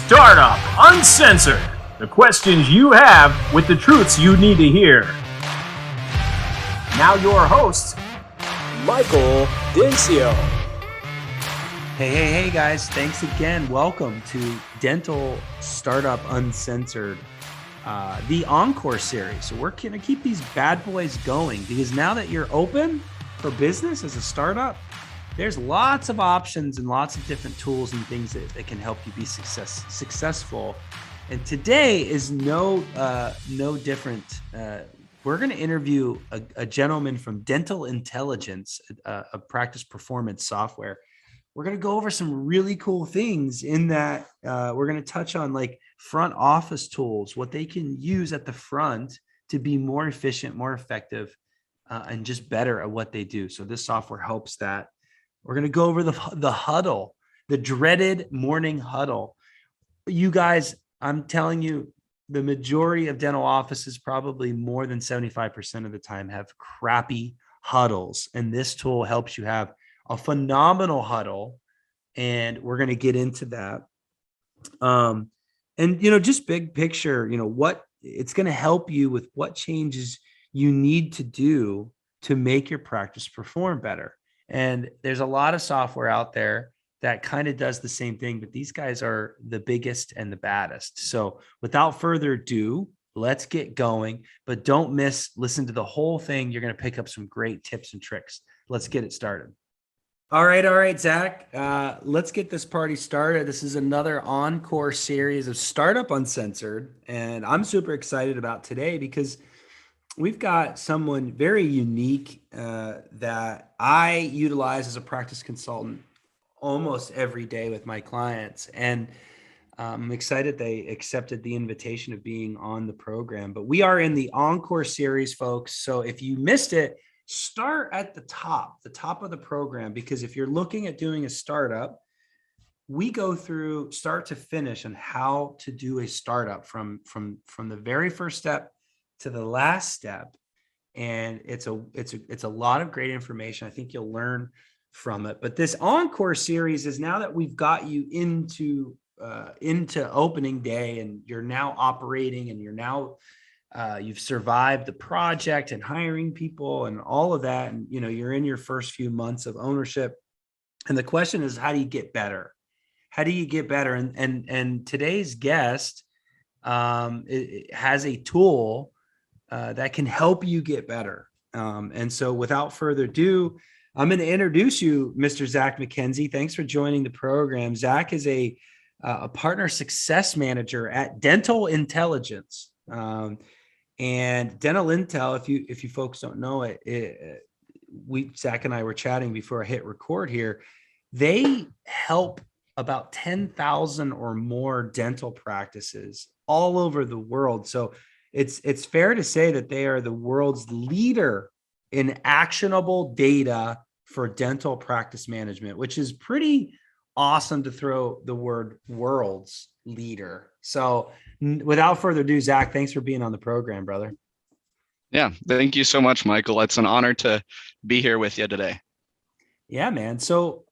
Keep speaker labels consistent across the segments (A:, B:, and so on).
A: Startup Uncensored. The questions you have with the truths you need to hear. Now your host, Michael Dinsio.
B: Hey guys, thanks again. Welcome to Dental Startup Uncensored, the Encore series. So we're going to keep these bad boys going because now that you're open for business as a startup, there's lots of options and lots of different tools and things that can help you be successful. And today is no different. We're going to interview a gentleman from Dental Intelligence, a practice performance software. We're going to go over some really cool things in that we're going to touch on like front office tools, what they can use at the front to be more efficient, more effective, and just better at what they do. So this software helps that. We're going to go over the huddle, the dreaded morning huddle. You guys, I'm telling you, the majority of dental offices, probably more than 75% of the time, have crappy huddles. And this tool helps you have a phenomenal huddle. And we're going to get into that. And, just big picture, what it's going to help you with what changes you need to do to make your practice perform better. And there's a lot of software out there that kind of does the same thing, but these guys are the biggest and the baddest. So without further ado, let's get going, but don't listen to the whole thing. You're going to pick up some great tips and tricks. Let's get it started. All right, Zach, let's get this party started. This is another Encore series of Startup Uncensored. And I'm super excited about today because we've got someone very unique that I utilize as a practice consultant almost every day with my clients. And I'm excited they accepted the invitation of being on the program. But we are in the Encore series, folks. So if you missed it, start at the top of the program, because if you're looking at doing a startup, we go through start to finish on how to do a startup from the very first step to the last step. And it's a lot of great information. I think you'll learn from it. But this Encore series is now that we've got you into opening day and you're now operating and you're now you've survived the project and hiring people and all of that. And, you're in your first few months of ownership. And the question is, how do you get better? How do you get better? And today's guest it has a tool that can help you get better. And so without further ado, I'm going to introduce you, Mr. Zach McKenzie. Thanks for joining the program. Zach is a partner success manager at Dental Intelligence. And Dental Intel, if you folks don't know it, Zach and I were chatting before I hit record here. They help about 10,000 or more dental practices all over the world. So it's fair to say that they are the world's leader in actionable data for dental practice management, which is pretty awesome to throw the word world's leader. So without further ado, Zach, thanks for being on the program, brother.
C: Yeah, thank you so much, Michael. It's an honor to be here with you today.
B: Yeah, man. So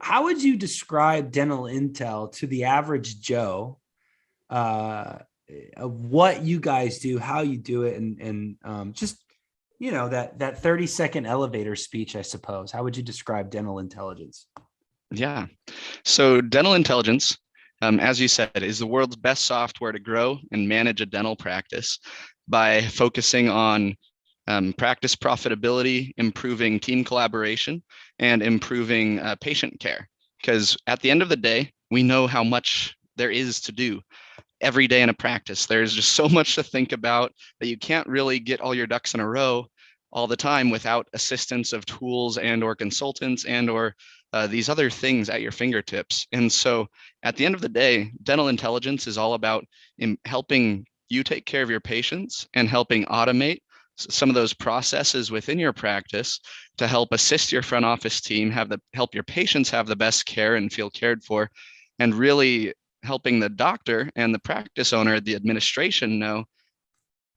B: how would you describe Dental Intel to the average Joe? Of what you guys do, how you do it, and just that 30-second elevator speech, I suppose. How would you describe Dental Intelligence?
C: Yeah, so Dental Intelligence, as you said, is the world's best software to grow and manage a dental practice by focusing on practice profitability, improving team collaboration, and improving patient care. Because at the end of the day, we know how much there is to do every day in a practice. There's just so much to think about that you can't really get all your ducks in a row all the time without assistance of tools and or consultants and or these other things at your fingertips. And so at the end of the day, Dental Intelligence is all about helping you take care of your patients and helping automate some of those processes within your practice to help assist your front office team help your patients have the best care and feel cared for, and really helping the doctor and the practice owner, the administration, know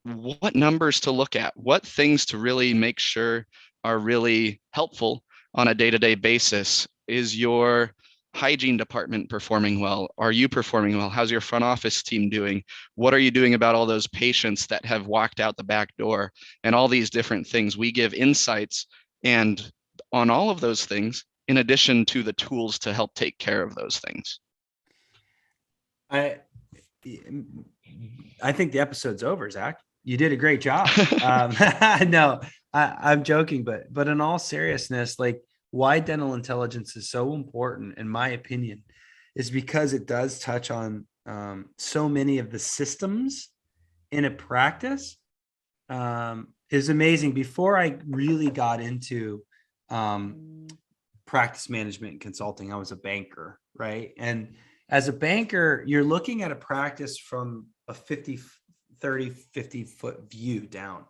C: what numbers to look at, what things to really make sure are really helpful on a day-to-day basis. Is your hygiene department performing well? Are you performing well? How's your front office team doing? What are you doing about all those patients that have walked out the back door? And all these different things. We give insights and on all of those things, in addition to the tools to help take care of those things.
B: I think the episode's over, Zach. You did a great job. No, I'm joking, but in all seriousness, like why dental intelligence is so important, in my opinion, is because it does touch on so many of the systems in a practice. Is amazing. Before I really got into practice management and consulting, I was a banker, right? And as a banker, you're looking at a practice from a 50 foot view down.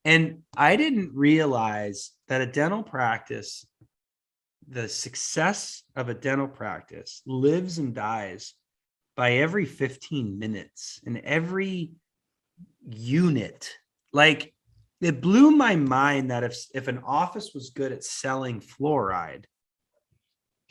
B: And I didn't realize that a dental practice, the success of a dental practice lives and dies by every 15 minutes and every unit. Like, it blew my mind that if an office was good at selling fluoride,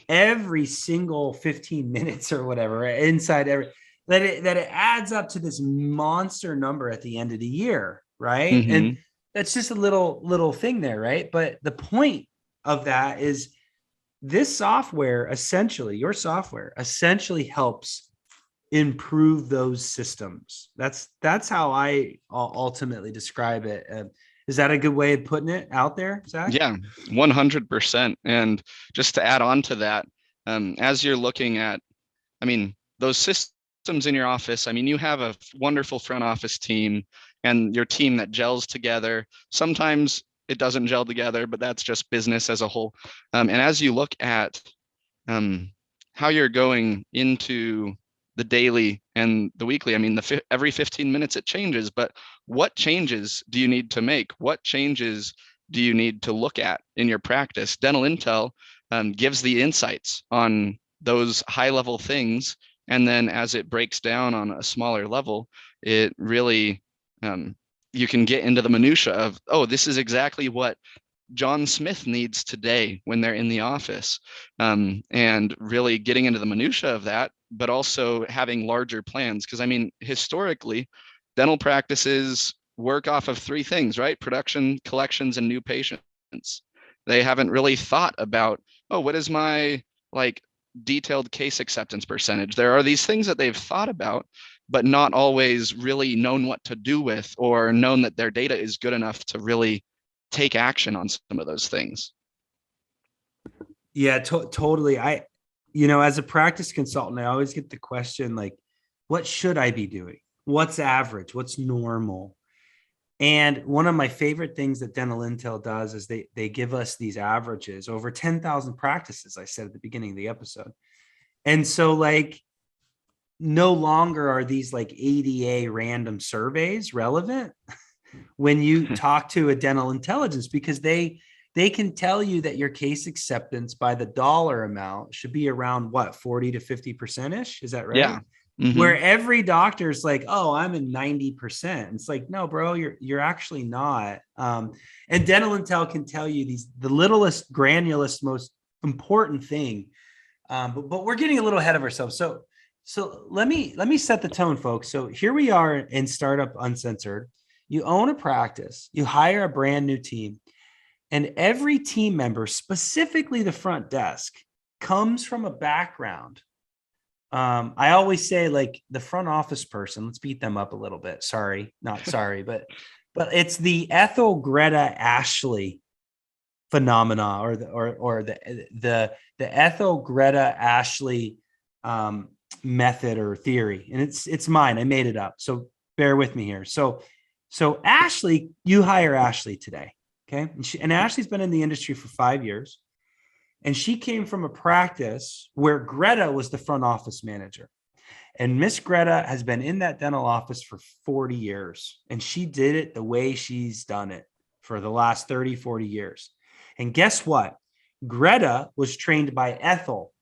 B: every single 15 minutes or whatever, right, inside every, that it adds up to this monster number at the end of the year, right?
C: Mm-hmm.
B: And that's just a little thing there, right? But the point of that is this software, essentially, your software essentially helps improve those systems. That's how I ultimately describe it. Is that a good way of putting it out there, Zach?
C: Yeah, 100%. And just to add on to that, as you're looking at, those systems in your office, you have a wonderful front office team and your team that gels together. Sometimes it doesn't gel together, but that's just business as a whole. And as you look at how you're going into the daily and the weekly, every 15 minutes it changes, but what changes do you need to make? What changes do you need to look at in your practice? Dental Intel gives the insights on those high level things. And then as it breaks down on a smaller level, it really, you can get into the minutia of, oh, this is exactly what John Smith needs today when they're in the office, and really getting into the minutia of that, but also having larger plans. Because historically, dental practices work off of three things, right? Production, collections, and new patients. They haven't really thought about, oh, what is my detailed case acceptance percentage? There are these things that they've thought about, but not always really known what to do with, or known that their data is good enough to really take action on some of those things.
B: Yeah, totally. As a practice consultant, I always get the question, what should I be doing? What's average? What's normal? And one of my favorite things that Dental Intel does is they give us these averages over 10,000 practices, I said at the beginning of the episode. And so no longer are these ADA random surveys relevant when you talk to a dental intelligence, because they can tell you that your case acceptance by the dollar amount should be around 40 to 50% ish. Is that right?
C: Yeah. Mm-hmm.
B: Where every doctor's oh, I'm in 90%. It's no, bro, you're actually not. And Dental Intel can tell you the littlest, granulous, most important thing. But we're getting a little ahead of ourselves. So let me set the tone, folks. So here we are in Startup Uncensored. You own a practice, you hire a brand new team, and every team member, specifically the front desk, comes from a background. I always say the front office person, let's beat them up a little bit. Sorry, not sorry, but it's the Ethel, Gretta, Ashley phenomena, or the Ethel, Gretta, Ashley method or theory. And it's mine. I made it up. So bear with me here. So Ashley, you hire Ashley today. Okay. And Ashley's been in the industry for 5 years. And she came from a practice where Gretta was the front office manager. And Miss Gretta has been in that dental office for 40 years. And she did it the way she's done it for the last 30, 40 years. And guess what? Gretta was trained by Ethel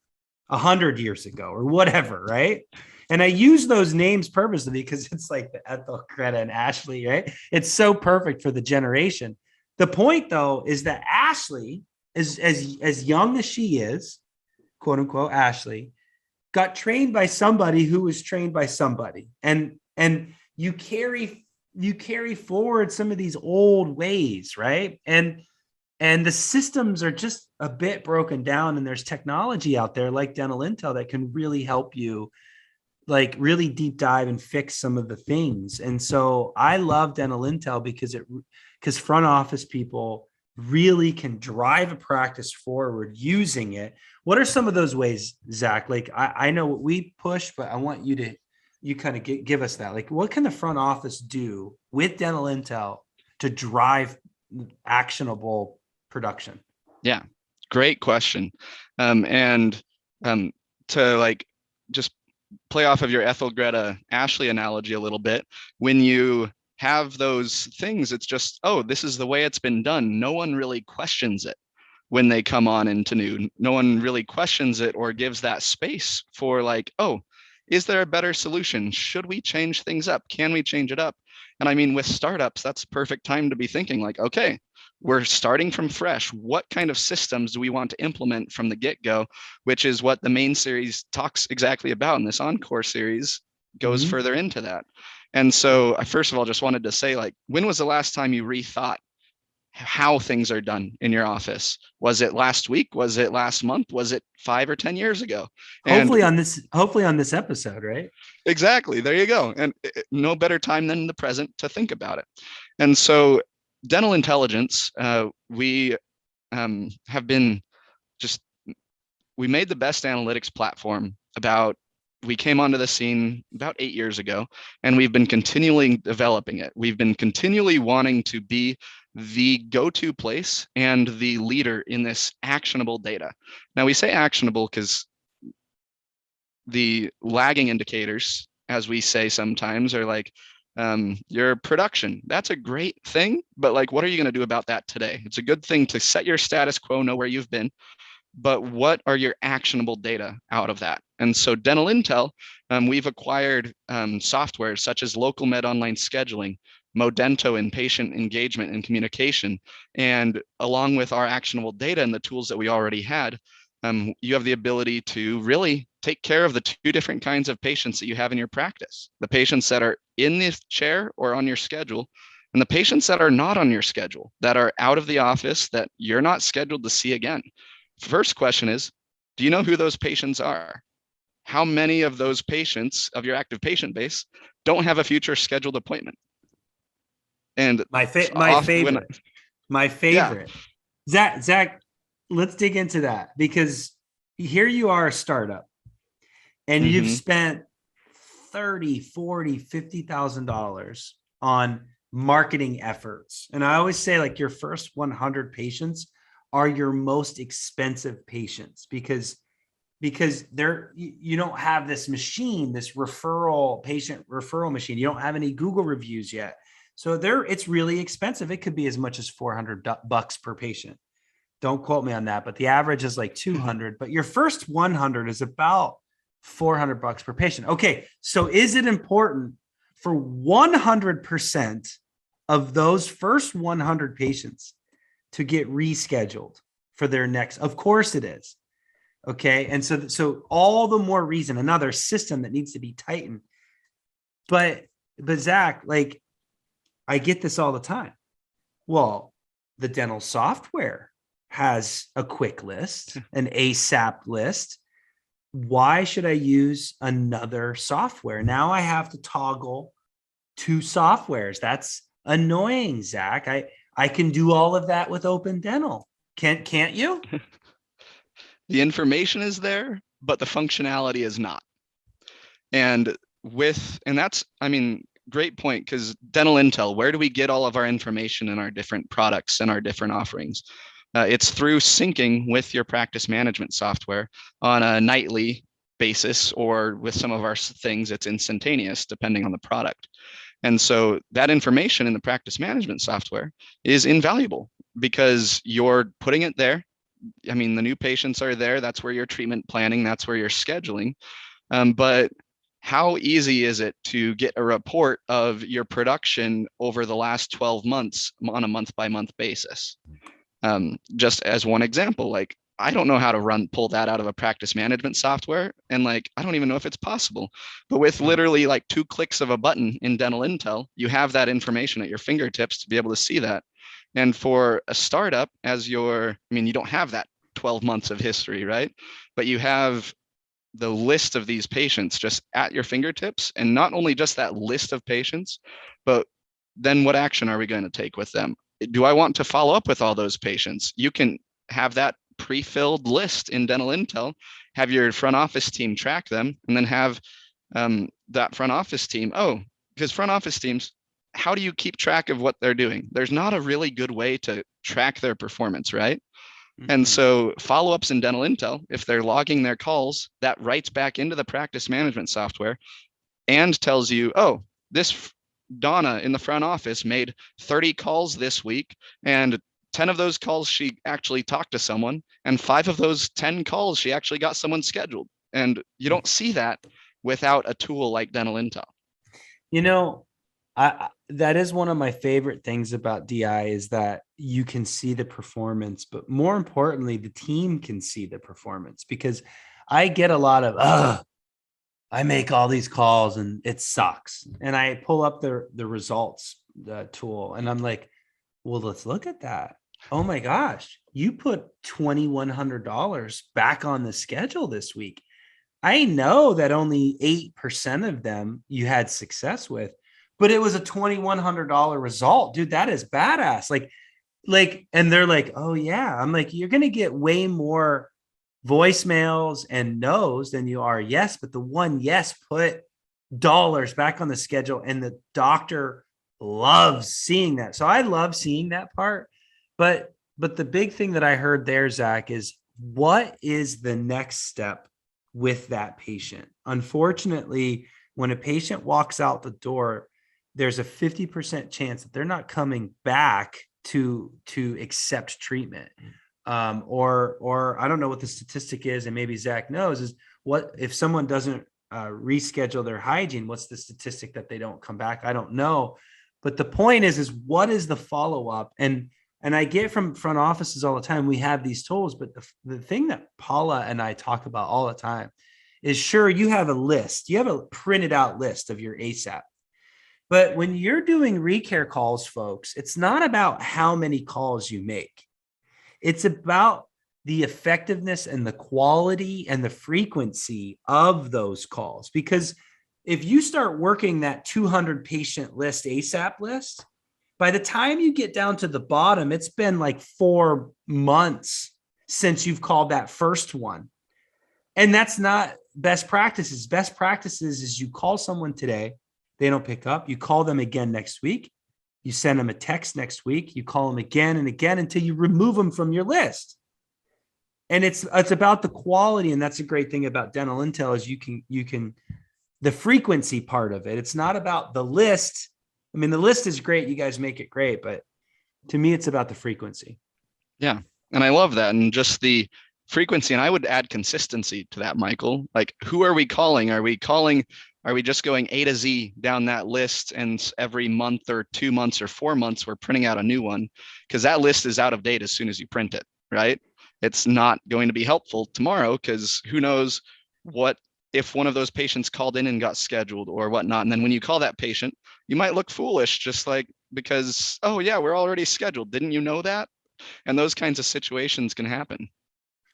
B: 100 years ago or whatever, right? And I use those names purposely because it's the Ethel, Gretta, and Ashley, right? It's so perfect for the generation. The point, though, is that Ashley, as young as she is, quote unquote, Ashley, got trained by somebody who was trained by somebody. And you carry forward some of these old ways, right? And the systems are just a bit broken down, and there's technology out there like Dental Intel that can really help you, like really deep dive and fix some of the things. And so I love Dental Intel because front office people really can drive a practice forward using it. What are some of those ways, Zach? Like I know what we push, but I want you kind of give us that. Like, what can the front office do with Dental Intel to drive actionable production?
C: Yeah, great question. And to like just play off of your Ethel, Gretta, Ashley analogy a little bit, when you have those things, it's just, oh, this is the way it's been done. No one really questions it when they come on into new. No one really questions it or gives that space for like, oh, is there a better solution? Should we change things up? Can we change it up? And I mean, with startups, that's perfect time to be thinking like, okay, we're starting from fresh. What kind of systems do we want to implement from the get-go, which is what the main series talks exactly about. And this Encore series goes further into that. And so I first of all just wanted to say, like, when was the last time you rethought how things are done in your office? Was it last week? Was it last month? Was it 5 or 10 years ago? And
B: hopefully on this episode, right?
C: exactly, there you go. And no better time than the present to think about it. And so dental intelligence, we have been just, we made the best analytics platform we came onto the scene about 8 years ago, and we've been continually developing it. We've been continually wanting to be the go-to place and the leader in this actionable data. Now we say actionable because the lagging indicators, as we say sometimes, are like your production. That's a great thing, but like, what are you going to do about that today? It's a good thing to set your status quo, know where you've been, but what are your actionable data out of that? And so Dental Intel, we've acquired software such as Local Med Online Scheduling, Modento in patient engagement and communication. And along with our actionable data and the tools that we already had, you have the ability to really take care of the two different kinds of patients that you have in your practice. The patients that are in this chair or on your schedule, and the patients that are not on your schedule, that are out of the office, that you're not scheduled to see again. First question is, do you know who those patients are? How many of those patients of your active patient base don't have a future scheduled appointment? And
B: my favorite. Yeah. Zach, let's dig into that, because here you are, a startup, and you've spent $30,000, $40,000, $50,000 on marketing efforts. And I always say, like, your first 100 patients are your most expensive patients, because you don't have this machine, this patient referral machine. You don't have any Google reviews yet. So it's really expensive. It could be as much as $400 per patient. Don't quote me on that, but the average is like 200, but your first 100 is about $400 per patient. Okay. So is it important for 100% of those first 100 patients to get rescheduled for their next? Of course it is. Okay. And so all the more reason, another system that needs to be tightened. But Zach, like, I get this all the time. Well, the dental software has a quick list, an ASAP list. Why should I use another software? Now I have to toggle two softwares. That's annoying, Zach. I can do all of that with Open Dental. Can't you?
C: The information is there, but the functionality is not. And that's, I mean, great point, because Dental Intel, where do we get all of our information in our different products and our different offerings? It's through syncing with your practice management software on a nightly basis, or with some of our things, it's instantaneous depending on the product. And so that information in the practice management software is invaluable because you're putting it there. I mean, the new patients are there. That's where you're treatment planning. That's where you're scheduling. But how easy is it to get a report of your production over the last 12 months on a month-by-month basis? Just as one example, like, I don't know how to pull that out of a practice management software. And like, I don't even know if it's possible. But with literally like 2 clicks of a button in Dental Intel, you have that information at your fingertips to be able to see that. And for a startup, I mean, you don't have that 12 months of history, right? But you have the list of these patients just at your fingertips. And not only just that list of patients, but then what action are we going to take with them? Do I want to follow up with all those patients? You can have that pre-filled list in Dental Intel, have your front office team track them, and then have that front office team. Because front office teams, how do you keep track of what they're doing? There's not a really good way to track their performance, right? And so follow-ups in Dental Intel, if they're logging their calls, that writes back into the practice management software and tells you, oh, this Donna in the front office made 30 calls this week, and 10 of those calls she actually talked to someone, and 5 of those 10 calls she actually got someone scheduled. And you don't see that without a tool like Dental Intel.
B: You know, that is one of my favorite things about DI is that you can see the performance, but more importantly, the team can see the performance, because I get a lot of, I make all these calls and it sucks. And I pull up the results tool and I'm like, well, let's look at that. Oh my gosh, you put $2,100 back on the schedule this week. I know that only 8% of them you had success with, but it was a $2,100 result. Dude, that is badass. Like, and they're like, oh yeah. I'm like, you're going to get way more voicemails and no's than you are yes, but the one yes put dollars back on the schedule, and the doctor loves seeing that. So I love seeing that part. But the big thing that I heard there, Zach, is what is the next step with that patient? Unfortunately, when a patient walks out the door, there's a 50% chance that they're not coming back to accept treatment. Or I don't know what the statistic is, and maybe Zach knows, is what if someone doesn't reschedule their hygiene, what's the statistic that they don't come back? I don't know. But the point is what is the follow-up? And I get from front offices all the time, we have these tools, but the thing that Paula and I talk about all the time is, sure, you have a list, you have a printed out list of your ASAP. But when you're doing recare calls, folks, it's not about how many calls you make. It's about the effectiveness and the quality and the frequency of those calls. Because if you start working that 200 patient list, ASAP list, by the time you get down to the bottom, it's been like 4 months since you've called that first one. And that's not best practices. Best practices is you call someone today, they don't pick up, you call them again next week, you send them a text next week, you call them again and again until you remove them from your list. And it's about the quality. And that's a great thing about Dental Intel is you can the frequency part of it. It's not about the list. I mean, the list is great. You guys make it great, but to me, it's about the frequency.
C: Yeah. And I love that. And just the frequency. And I would add consistency to that, Michael. Like, who are we calling? Are we just going A to Z down that list, and every month or 2 months or 4 months, we're printing out a new one? Because that list is out of date as soon as you print it, right? It's not going to be helpful tomorrow, because who knows what if one of those patients called in and got scheduled or whatnot. And then when you call that patient, you might look foolish, just like, because, oh yeah, we're already scheduled. Didn't you know that? And those kinds of situations can happen.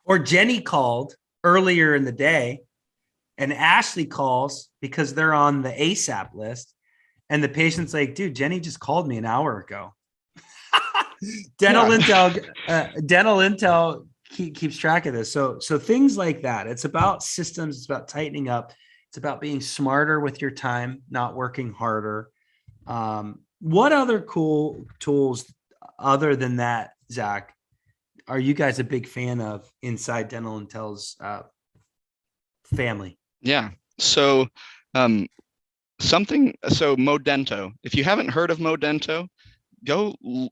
B: Or Jenny called earlier in the day and Ashley calls because they're on the ASAP list. And the patient's like, dude, Jenny just called me an hour ago. Dental Intel keeps track of this. So things like that. It's about systems. It's about tightening up. It's about being smarter with your time, not working harder. What other cool tools other than that, Zach, are you guys a big fan of inside Dental Intel's family?
C: Yeah. So Modento, if you haven't heard of Modento, go to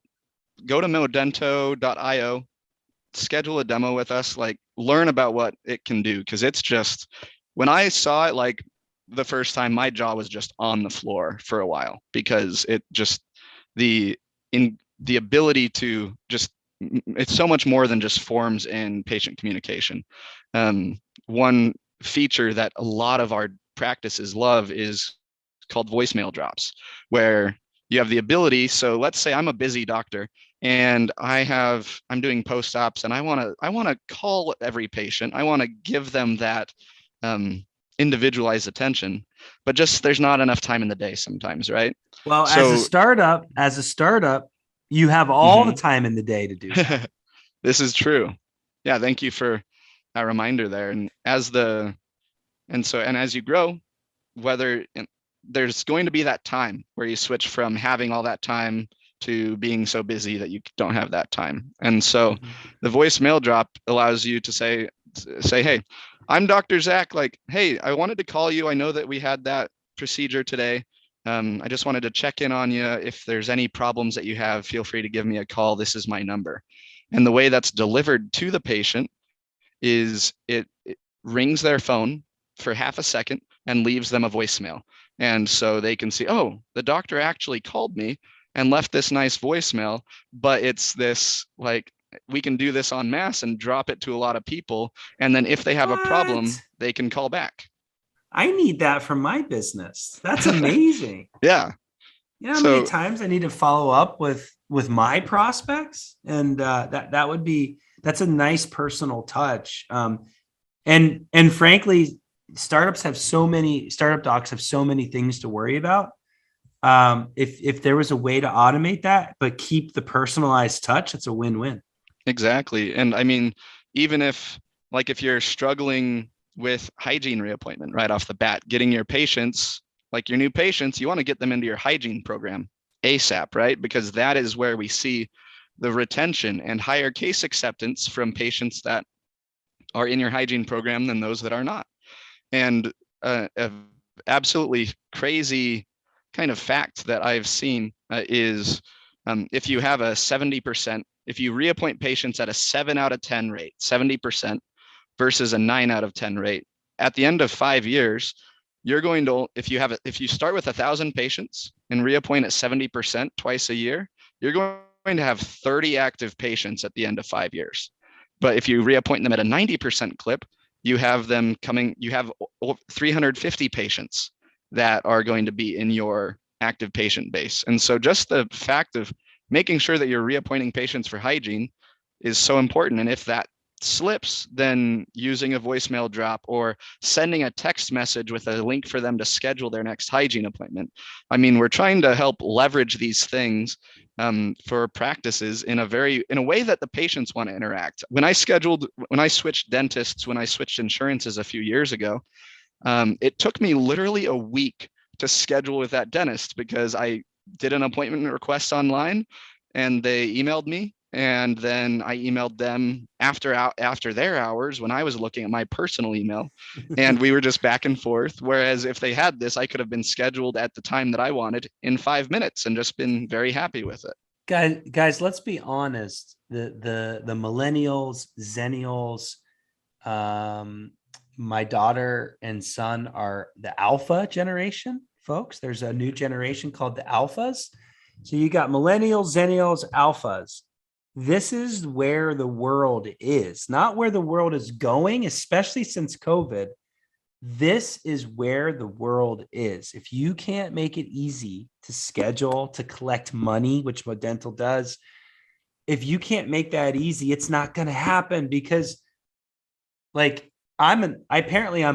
C: modento.io, schedule a demo with us, like learn about what it can do. Cause it's just, when I saw it, like the first time, my jaw was just on the floor for a while, because it just, the ability to just it's so much more than just forms and patient communication. One feature that a lot of our practices love is called voicemail drops, where you have the ability. So let's say I'm a busy doctor and I'm doing post-ops and I want to call every patient. I want to give them that individualized attention, but just there's not enough time in the day sometimes, right?
B: Well,
C: So
B: as a startup, you have all the time in the day to do that.
C: This is true. Yeah, thank you for that reminder there. And as you grow, there's going to be that time where you switch from having all that time to being so busy that you don't have that time. And so the voicemail drop allows you to say, hey, I'm Dr. Zach. Like, hey, I wanted to call you. I know that we had that procedure today. I just wanted to check in on you. If there's any problems that you have, feel free to give me a call. This is my number. And the way that's delivered to the patient is it rings their phone for half a second and leaves them a voicemail. And so they can see, oh, the doctor actually called me and left this nice voicemail, but it's this, like, we can do this en masse and drop it to a lot of people. And then if they have a problem, they can call back.
B: I need that for my business. That's amazing.
C: Yeah.
B: You know how many times I need to follow up with my prospects? And that's a nice personal touch. And frankly, startup docs have so many things to worry about. If there was a way to automate that, but keep the personalized touch, it's a win-win.
C: Exactly. And I mean, even if you're struggling with hygiene reappointment right off the bat, getting your patients, like your new patients, you want to get them into your hygiene program ASAP, right? Because that is where we see the retention and higher case acceptance from patients that are in your hygiene program than those that are not. And a absolutely crazy kind of fact that I've seen is if you have a 70%, if you reappoint patients at a 7 out of 10 rate, 70% versus a 9 out of 10 rate, at the end of 5 years, you're going to, if you start with 1,000 patients and reappoint at 70% twice a year, you're going to have 30 active patients at the end of 5 years. But if you reappoint them at a 90% clip, you have 350 patients that are going to be in your active patient base. And so just the fact of making sure that you're reappointing patients for hygiene is so important. And if that slips, then using a voicemail drop or sending a text message with a link for them to schedule their next hygiene appointment. I mean, we're trying to help leverage these things for practices in a way that the patients want to interact. When I switched dentists, when I switched insurances a few years ago, it took me literally a week to schedule with that dentist because I did an appointment request online and they emailed me. And then I emailed them after their hours when I was looking at my personal email, and we were just back and forth. Whereas if they had this, I could have been scheduled at the time that I wanted in 5 minutes and just been very happy with it.
B: Guys, let's be honest. The millennials, zennials, my daughter and son are the alpha generation, folks. There's a new generation called the alphas. So you got millennials, zennials, alphas. This is where the world is, not where the world is going, especially since COVID. This is where the world is. If you can't make it easy to schedule, to collect money, which what dental does, if you can't make that easy, it's not going to happen because like I'm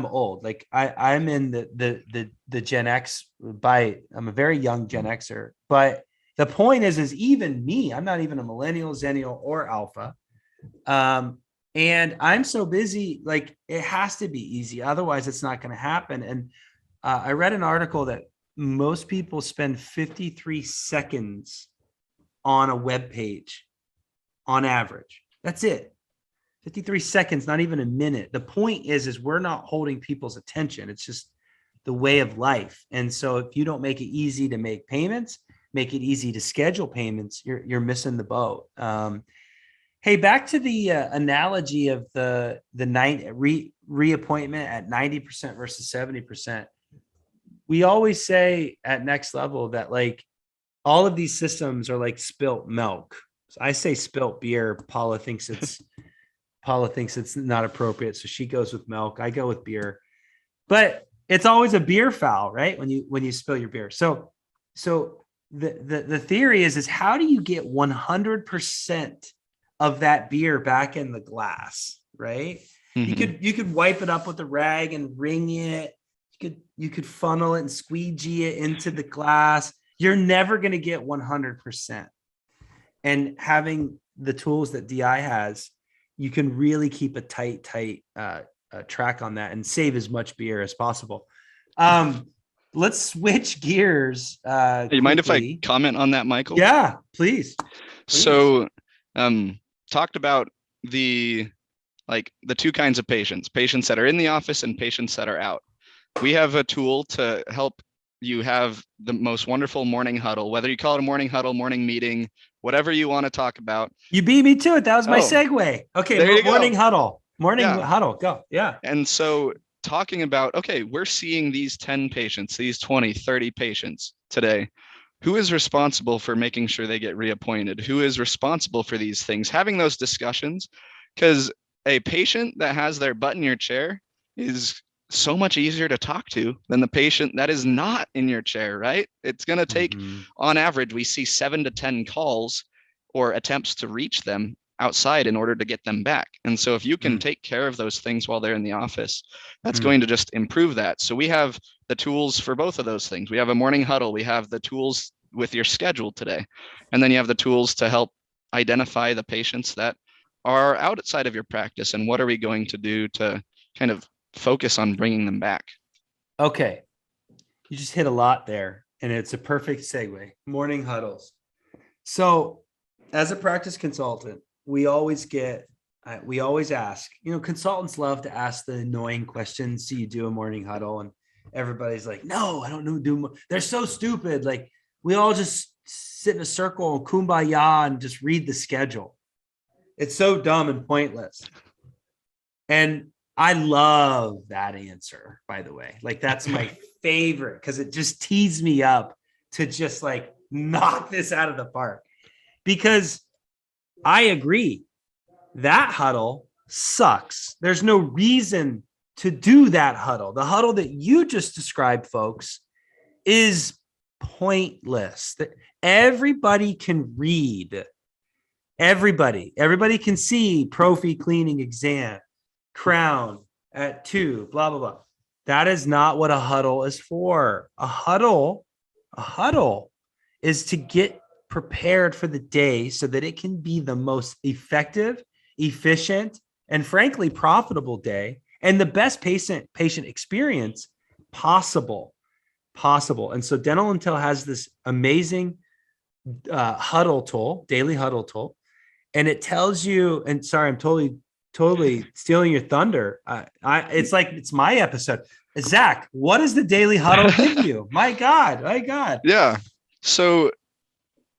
B: old. Like I'm in the Gen X I'm a very young Gen Xer, but the point is even me, I'm not even a millennial, zennial, or alpha. And I'm so busy, like it has to be easy. Otherwise it's not going to happen. And I read an article that most people spend 53 seconds on a web page on average. That's it. 53 seconds, not even a minute. The point is we're not holding people's attention. It's just the way of life. And so if you don't make it easy to make payments, make it easy to schedule payments, you're missing the boat. Hey, back to the analogy of the reappointment at 90% versus 70%. We always say at Next Level that like all of these systems are like spilt milk. I say spilt beer. Paula thinks it's not appropriate, so she goes with milk. I go with beer, but it's always a beer foul, right? When you spill your beer. So the theory is how do you get 100% of that beer back in the glass, right?
C: Mm-hmm.
B: You could wipe it up with a rag and wring it. You could funnel it and squeegee it into the glass. You're never going to get 100%. And having the tools that DI has, you can really keep a tight track on that and save as much beer as possible. Let's switch gears.
C: You mind if I comment on that, Michael?
B: Yeah, please.
C: So, talked about the two kinds of patients that are in the office and patients that are out. We have a tool to help you have the most wonderful morning huddle, whether you call it a morning huddle, morning meeting, whatever you want to talk about.
B: You beat me to it. That was my segue. Okay, morning huddle. Huddle, go. Yeah.
C: And so talking about, okay, we're seeing these 10 patients, these 20, 30 patients today. Who is responsible for making sure they get reappointed? Who is responsible for these things? Having those discussions, because a patient that has their butt in your chair is so much easier to talk to than the patient that is not in your chair, right? It's going to take, on average, we see 7 to 10 calls or attempts to reach them outside in order to get them back. And so if you can take care of those things while they're in the office, that's going to just improve that. So we have the tools for both of those things. We have a morning huddle. We have the tools with your schedule today. And then you have the tools to help identify the patients that are outside of your practice and what are we going to do to kind of focus on bringing them back.
B: Okay. You just hit a lot there and it's a perfect segue. Morning huddles. So as a practice consultant, we always ask, consultants love to ask the annoying questions. Do you do a morning huddle? And everybody's like, no, I don't know. They're so stupid. Like we all just sit in a circle and kumbaya and just read the schedule. It's so dumb and pointless. And I love that answer, by the way. Like that's my favorite because it just tees me up to just like knock this out of the park. Because I agree, that huddle sucks. There's no reason to do that huddle. The huddle that you just described, folks, is pointless. Everybody can read. Everybody can see prophy cleaning exam, crown at 2, blah, blah, blah. That is not what a huddle is for. A huddle is to get prepared for the day so that it can be the most effective, efficient, and frankly, profitable day and the best patient experience possible. And so Dental Intel has this amazing huddle tool, daily huddle tool, and it tells you, and sorry, I'm totally stealing your thunder. It's like, it's my episode. Zach, what does the daily huddle give you? My God.
C: Yeah. So,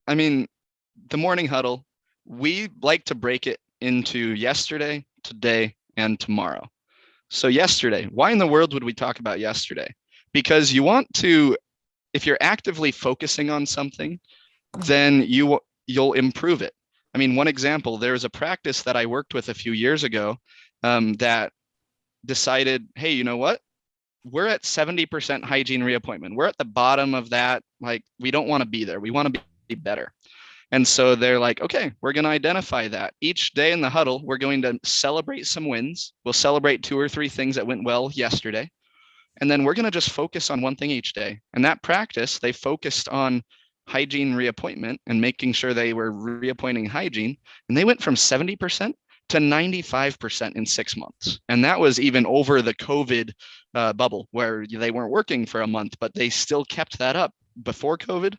C: I mean, the morning huddle, we like to break it into yesterday, today, and tomorrow. So yesterday, why in the world would we talk about yesterday? Because you want to, if you're actively focusing on something, then you'll improve it. I mean, one example, there was a practice that I worked with a few years ago that decided, hey, you know what? We're at 70% hygiene reappointment. We're at the bottom of that. Like, we don't want to be there. We want to be better. And so they're like, okay, we're going to identify that. Each day in the huddle, we're going to celebrate some wins. We'll celebrate 2 or 3 things that went well yesterday. And then we're going to just focus on one thing each day. And that practice, they focused on hygiene reappointment and making sure they were reappointing hygiene. And they went from 70% to 95% in 6 months. And that was even over the COVID bubble where they weren't working for a month, but they still kept that up before COVID.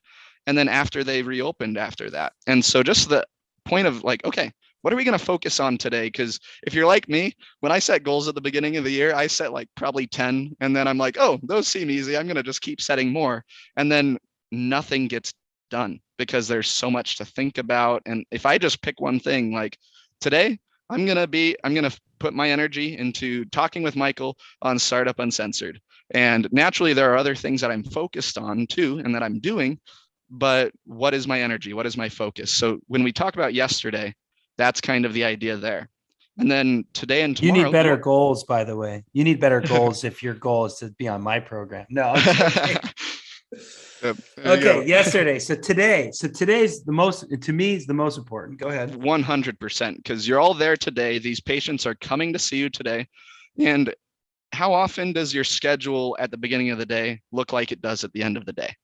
C: And then after they reopened after that. And so just the point of like, okay, what are we going to focus on today? Because if you're like me, when I set goals at the beginning of the year, I set like probably 10. And then I'm like, oh, those seem easy. I'm going to just keep setting more. And then nothing gets done because there's so much to think about. And if I just pick one thing, like today, I'm going to put my energy into talking with Michael on Startup Uncensored. And naturally, there are other things that I'm focused on too, and that I'm doing. but what is my energy? What is my focus? So when we talk about yesterday, that's kind of the idea there. And then today and
B: You
C: tomorrow,
B: need better goals, by the way. You need better goals if your goal is to be on my program. No, I'm joking.
C: Yep, there you
B: Okay,
C: go.
B: yesterday. So today's the most, to me, is the most important. Go ahead.
C: 100%, because you're all there today. These patients are coming to see you today. And how often does your schedule at the beginning of the day look like it does at the end of the day?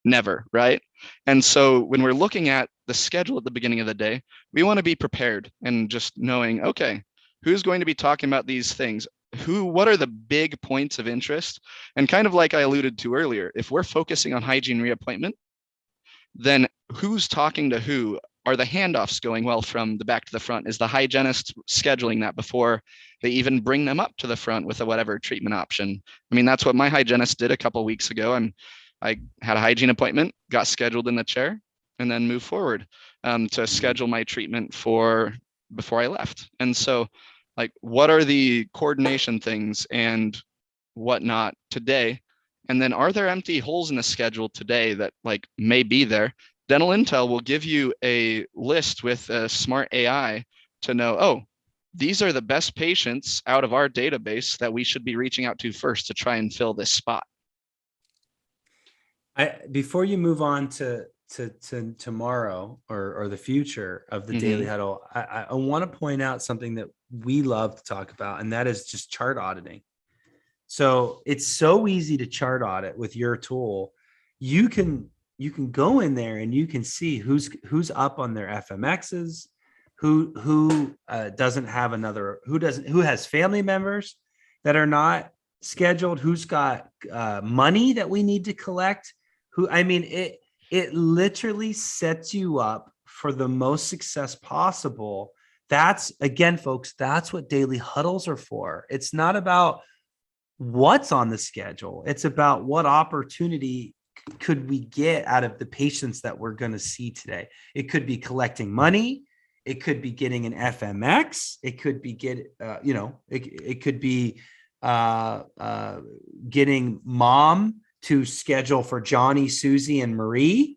C: Never, right? And so when we're looking at the schedule at the beginning of the day, we want to be prepared and just knowing, okay, who's going to be talking about these things? What are the big points of interest? And kind of like I alluded to earlier, if we're focusing on hygiene reappointment, then who's talking to who? Are the handoffs going well from the back to the front? Is the hygienist scheduling that before they even bring them up to the front with a whatever treatment option? I mean, that's what my hygienist did a couple of weeks ago. I had a hygiene appointment, got scheduled in the chair, and then moved forward to schedule my treatment for before I left. And so, like, what are the coordination things and whatnot today? And then are there empty holes in the schedule today that like may be there? Dental Intel will give you a list with a smart AI to know, oh, these are the best patients out of our database that we should be reaching out to first to try and fill this spot.
B: Before you move on to tomorrow or the future of the Daily Huddle, I want to point out something that we love to talk about, and that is just chart auditing. So it's so easy to chart audit with your tool. You can go in there and you can see who's up on their FMXs, who doesn't have another, who has family members that are not scheduled, who's got money that we need to collect. It literally sets you up for the most success possible. That's, again, folks, that's what daily huddles are for. It's not about what's on the schedule. It's about what opportunity could we get out of the patients that we're going to see today. It could be collecting money. It could be getting an FMX. It could be it could be getting mom to schedule for Johnny, Susie, and Marie.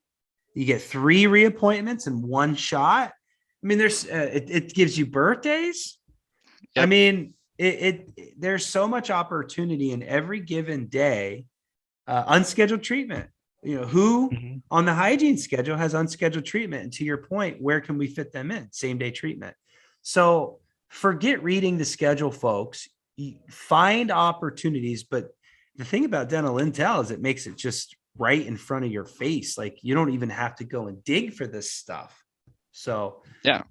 B: You get 3 reappointments in one shot. I mean, it gives you birthdays. Yep. I mean, there's so much opportunity in every given day. Unscheduled treatment, who on the hygiene schedule has unscheduled treatment, and to your point, where can we fit them in? Same day treatment. So forget reading the schedule, folks. Find opportunities. But the thing about Dental Intel is it makes it just right in front of your face. Like, you don't even have to go and dig for this stuff. So
C: yeah,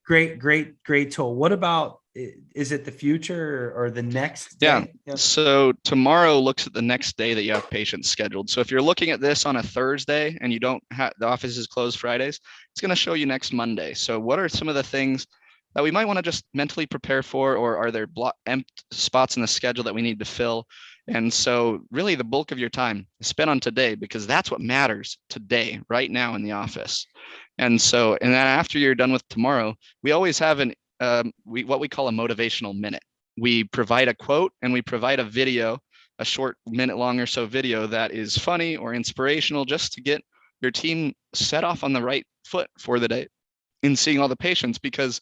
B: great tool. What about, is it the future or the next day?
C: Yeah. So tomorrow looks at the next day that you have patients scheduled. So if you're looking at this on a Thursday and you don't have, the office is closed Fridays, it's going to show you next Monday. So what are some of the things that we might want to just mentally prepare for, or are there empty spots in the schedule that we need to fill? And so really the bulk of your time is spent on today, because that's what matters today, right now in the office. And so, and then after you're done with tomorrow, we always have what we call a motivational minute. We provide a quote and we provide a video, a short minute long or so video that is funny or inspirational, just to get your team set off on the right foot for the day in seeing all the patients. Because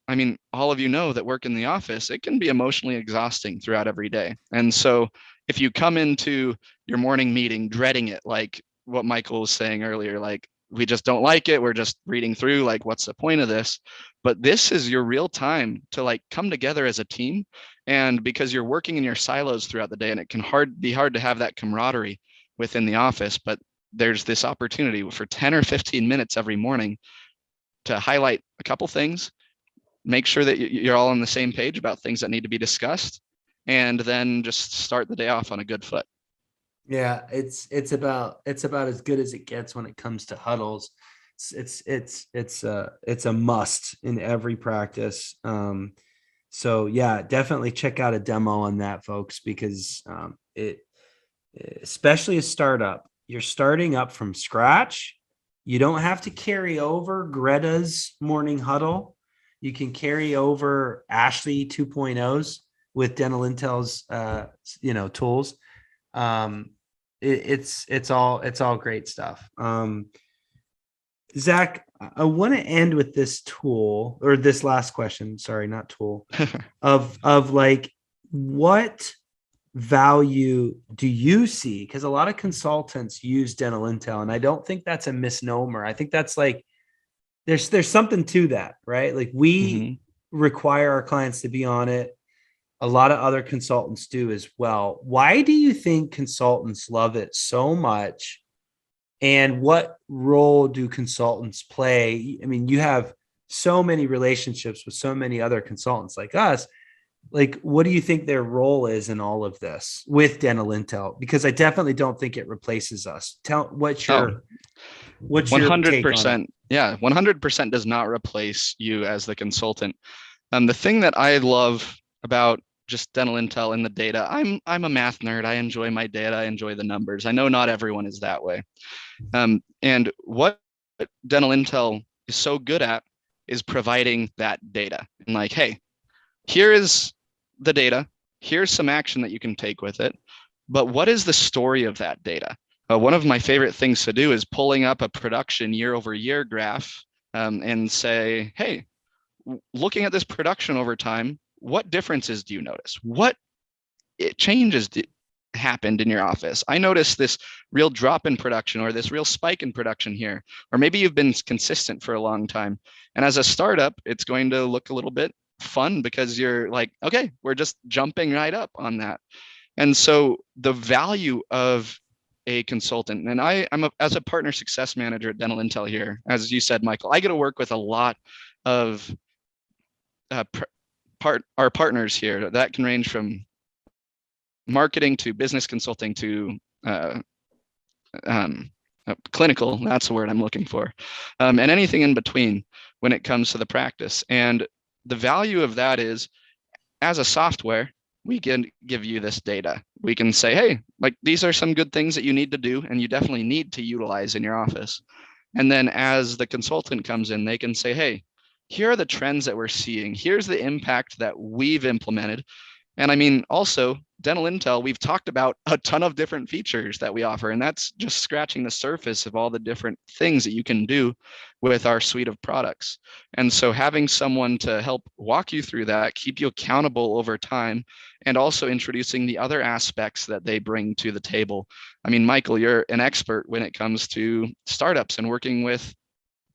C: I mean, all of you know that work in the office, it can be emotionally exhausting throughout every day. And so if you come into your morning meeting dreading it, like what Michael was saying earlier, like, we just don't like it, we're just reading through, like, what's the point of this? But this is your real time to like come together as a team. And because you're working in your silos throughout the day, and it can be hard to have that camaraderie within the office, but there's this opportunity for 10 or 15 minutes every morning to highlight a couple things, make sure that you're all on the same page about things that need to be discussed, and then just start the day off on a good foot.
B: Yeah, it's about as good as it gets when it comes to huddles. It's a must in every practice. So yeah, definitely check out a demo on that, folks, because especially a startup, you're starting up from scratch. You don't have to carry over Gretta's morning huddle. You can carry over Ashley 2.0's with Dental Intel's tools. it's all great stuff. Zach, I want to end with this tool, or this last question. Sorry, not tool. of like, what value do you see? Because a lot of consultants use dental intel, and I don't think that's a misnomer. I think that's like there's something to that, right? Like we require our clients to be on it. A lot of other consultants do as well. Why do you think consultants love it so much? And what role do consultants play? I mean, you have so many relationships with so many other consultants like us. Like, what do you think their role is in all of this with dental intel? Because I definitely don't think it replaces us. What's your
C: 100%. Yeah, 100% does not replace you as the consultant. The thing that I love about just dental intel and the data, I'm a math nerd. I enjoy my data. I enjoy the numbers. I know not everyone is that way. And what dental intel is so good at is providing that data. And like, hey, here is the data. Here's some action that you can take with it. But what is the story of that data? One of my favorite things to do is pulling up a production year over year graph and say, hey, looking at this production over time, what differences do you notice? What changes happened in your office? I noticed this real drop in production, or this real spike in production here, or maybe you've been consistent for a long time. And as a startup, it's going to look a little bit fun because you're like, okay, we're just jumping right up on that. And so the value of a consultant, and as a partner success manager at Dental Intel here, as you said, Michael, I get to work with a lot of our partners here that can range from marketing to business consulting to clinical, that's the word I'm looking for, and anything in between when it comes to the practice. And the value of that is, as a software, we can give you this data. We can say, hey, like, these are some good things that you need to do and you definitely need to utilize in your office. And then as the consultant comes in, they can say, hey, here are the trends that we're seeing. Here's the impact that we've implemented. And I mean, also, Dental Intel, we've talked about a ton of different features that we offer, and that's just scratching the surface of all the different things that you can do with our suite of products. And so having someone to help walk you through that, keep you accountable over time, and also introducing the other aspects that they bring to the table. I mean, Michael, you're an expert when it comes to startups and working with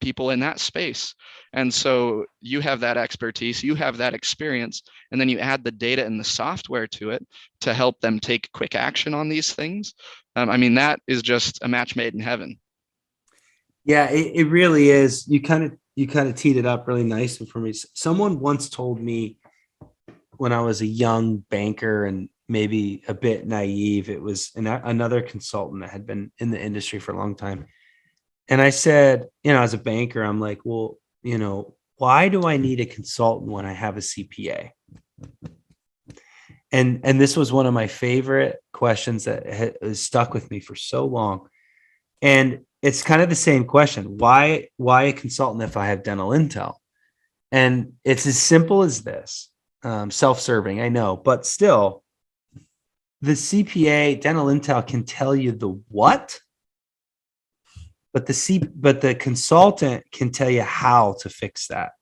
C: people in that space. And so you have that expertise, you have that experience, and then you add the data and the software to it to help them take quick action on these things. I mean, that is just a match made in heaven.
B: Yeah, it really is. You kind of teed it up really nicely for me. Someone once told me when I was a young banker and maybe a bit naive, it was another consultant that had been in the industry for a long time. And I said, as a banker, I'm like, well, why do I need a consultant when I have a CPA? And this was one of my favorite questions that has stuck with me for so long. And it's kind of the same question. Why a consultant if I have dental intel? And it's as simple as this, self-serving, I know, but still the CPA dental intel can tell you the what, but the consultant can tell you how to fix that,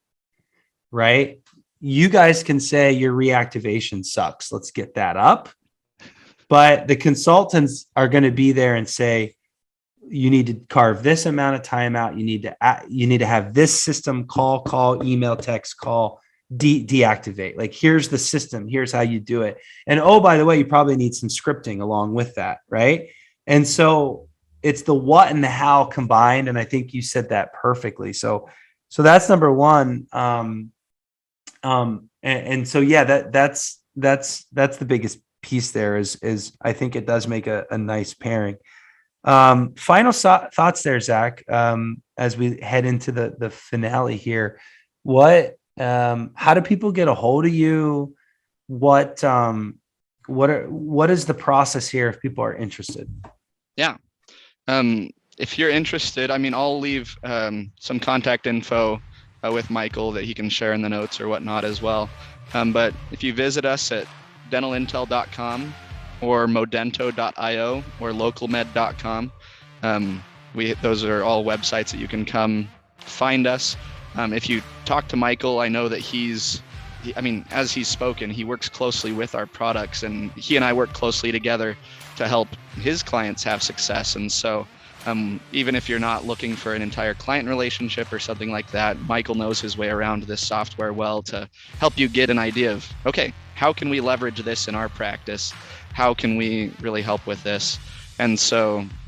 B: right? You guys can say your reactivation sucks. Let's get that up. But the consultants are going to be there and say, you need to carve this amount of time out. You need to have this system call, email, text, call, deactivate. Like, here's the system. Here's how you do it. And oh, by the way, you probably need some scripting along with that, right? And so it's the what and the how combined. And I think you said that perfectly. So that's number one. And so, yeah, that's the biggest piece there is I think it does make a nice pairing. Final thoughts there, Zach, as we head into the finale here. How do people get a hold of you? What is the process here if people are interested?
C: Yeah. If you're interested, I mean, I'll leave some contact info with Michael that he can share in the notes or whatnot as well. But if you visit us at dentalintel.com, or modento.io or localmed.com. Those are all websites that you can come find us. If you talk to Michael, I know that as he's spoken, he works closely with our products, and he and I work closely together to help his clients have success. And so even if you're not looking for an entire client relationship or something like that, Michael knows his way around this software well to help you get an idea of, okay, how can we leverage this in our practice? How can we really help with this? And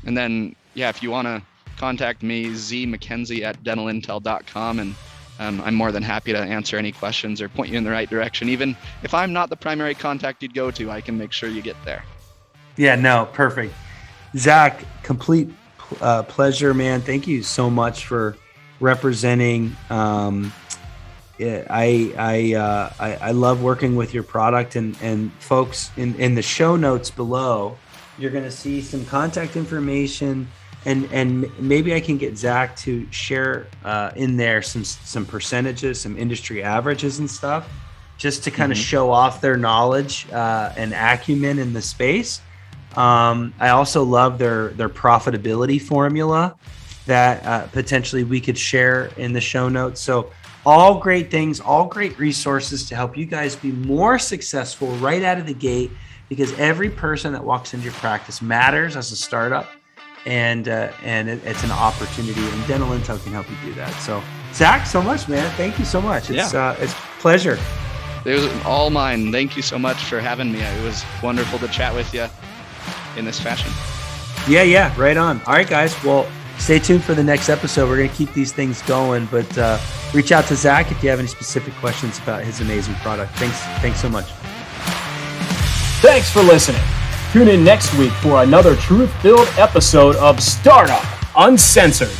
C: then, if you want to contact me, McKenzie@dentalintel.com, and I'm more than happy to answer any questions or point you in the right direction. Even if I'm not the primary contact you'd go to, I can make sure you get there.
B: Yeah, no, perfect. Zach, complete pleasure, man. Thank you so much for representing. I love working with your product, and folks, in the show notes below, you're going to see some contact information, and maybe I can get Zach to share in there some percentages, some industry averages and stuff, just to kind of show off their knowledge and acumen in the space. I also love their profitability formula that potentially we could share in the show notes. So all great things, all great resources to help you guys be more successful right out of the gate, because every person that walks into your practice matters as a startup, and it's an opportunity, and Dental Intel can help you do that. So Zach, so much, man. Thank you so much. It's a pleasure.
C: It was all mine. Thank you so much for having me. It was wonderful to chat with you in this fashion.
B: Yeah, right on. All right, guys. Well, stay tuned for the next episode. We're going to keep these things going, but reach out to Zach if you have any specific questions about his amazing product. Thanks so much.
A: Thanks for listening. Tune in next week for another truth-filled episode of Startup Uncensored.